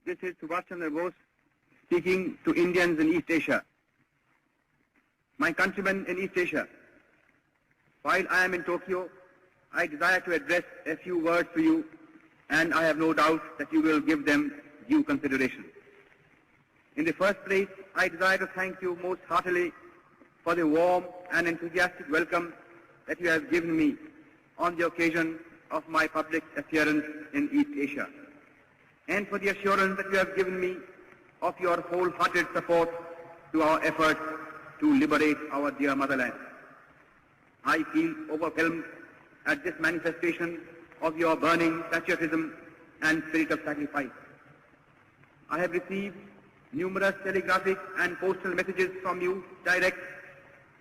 This is Subhash Chandra Bose speaking to Indians in East Asia. My countrymen in East Asia, while I am in Tokyo, I desire to address a few words to you, and I have no doubt that you will give them due consideration. In the first place, I desire to thank you most heartily for the warm and enthusiastic welcome that you have given me on the occasion of my public appearance in East Asia, and for the assurance that you have given me of your wholehearted support to our efforts to liberate our dear motherland. I feel overwhelmed at this manifestation of your burning patriotism and spirit of sacrifice. I have received numerous telegraphic and postal messages from you direct,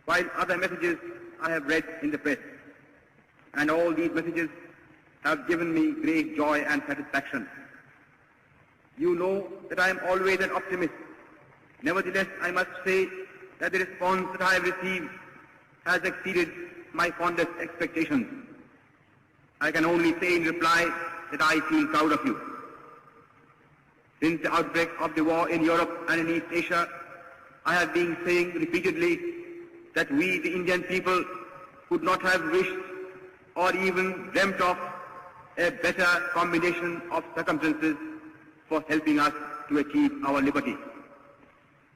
while other messages I have read in the press. And all these messages have given me great joy and satisfaction. You know that I am always an optimist. Nevertheless, I must say that the response that I have received has exceeded my fondest expectations. I can only say in reply that I feel proud of you. Since the outbreak of the war in Europe and in East Asia, I have been saying repeatedly that we, the Indian people, could not have wished or even dreamt of a better combination of circumstances for helping us to achieve our liberty.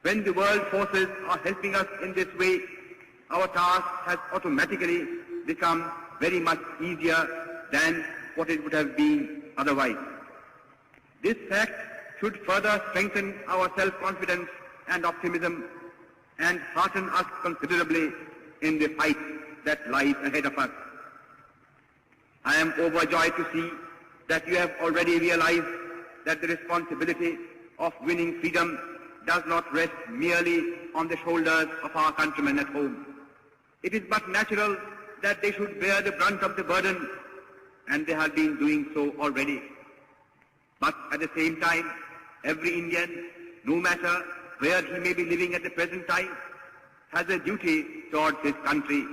When the world forces are helping us in this way, our task has automatically become very much easier than what it would have been otherwise. This fact should further strengthen our self-confidence and optimism and hearten us considerably in the fight that lies ahead of us. I am overjoyed to see that you have already realized that the responsibility of winning freedom does not rest merely on the shoulders of our countrymen at home. It is but natural that they should bear the brunt of the burden, and they have been doing so already. But at the same time, every Indian, no matter where he may be living at the present time, has a duty towards his country,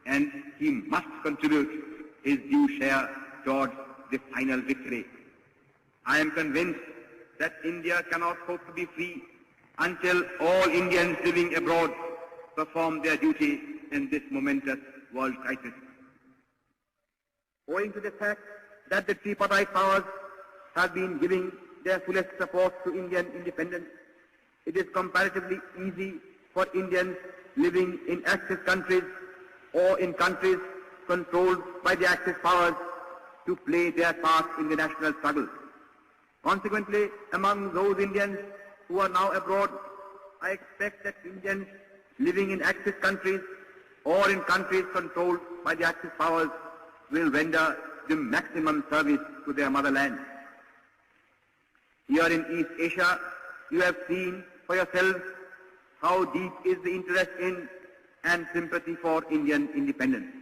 and he must contribute his due share towards the final victory. I am convinced that India cannot hope to be free until all Indians living abroad perform their duty in this momentous world crisis. Owing to the fact that the tripartite powers have been giving their fullest support to Indian independence, it is comparatively easy for Indians living in Axis countries or in countries controlled by the Axis powers to play their part in the national struggle. Consequently, among those Indians who are now abroad, I expect that Indians living in Axis countries or in countries controlled by the Axis powers will render the maximum service to their motherland. Here in East Asia, you have seen for yourselves how deep is the interest in and sympathy for Indian independence.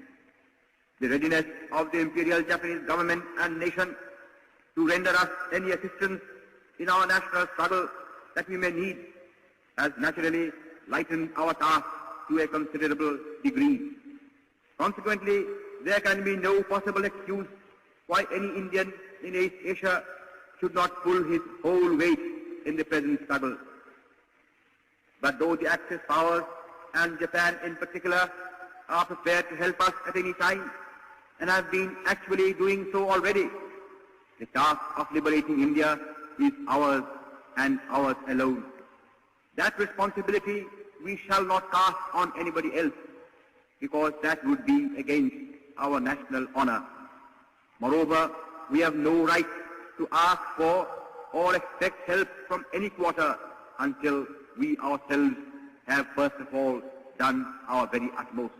The readiness of the Imperial Japanese government and nation to render us any assistance in our national struggle that we may need has naturally lightened our task to a considerable degree. Consequently, there can be no possible excuse why any Indian in East Asia should not pull his whole weight in the present struggle. But though the Axis powers and Japan in particular are prepared to help us at any time and have been actually doing so already, the task of liberating India is ours and ours alone. That responsibility we shall not cast on anybody else, because that would be against our national honor. Moreover, we have no right to ask for or expect help from any quarter until we ourselves have first of all done our very utmost.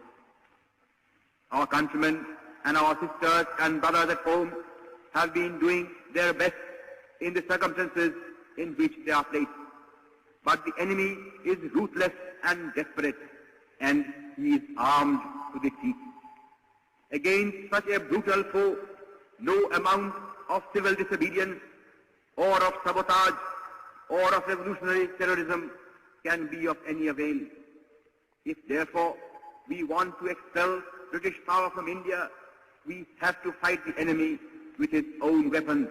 Our countrymen and our sisters and brothers at home have been doing their best in the circumstances in which they are placed. But the enemy is ruthless and desperate, and he is armed to the teeth. Against such a brutal foe, no amount of civil disobedience or of sabotage or of revolutionary terrorism can be of any avail. If therefore we want to expel British power from India, we have to fight the enemy with his own weapons,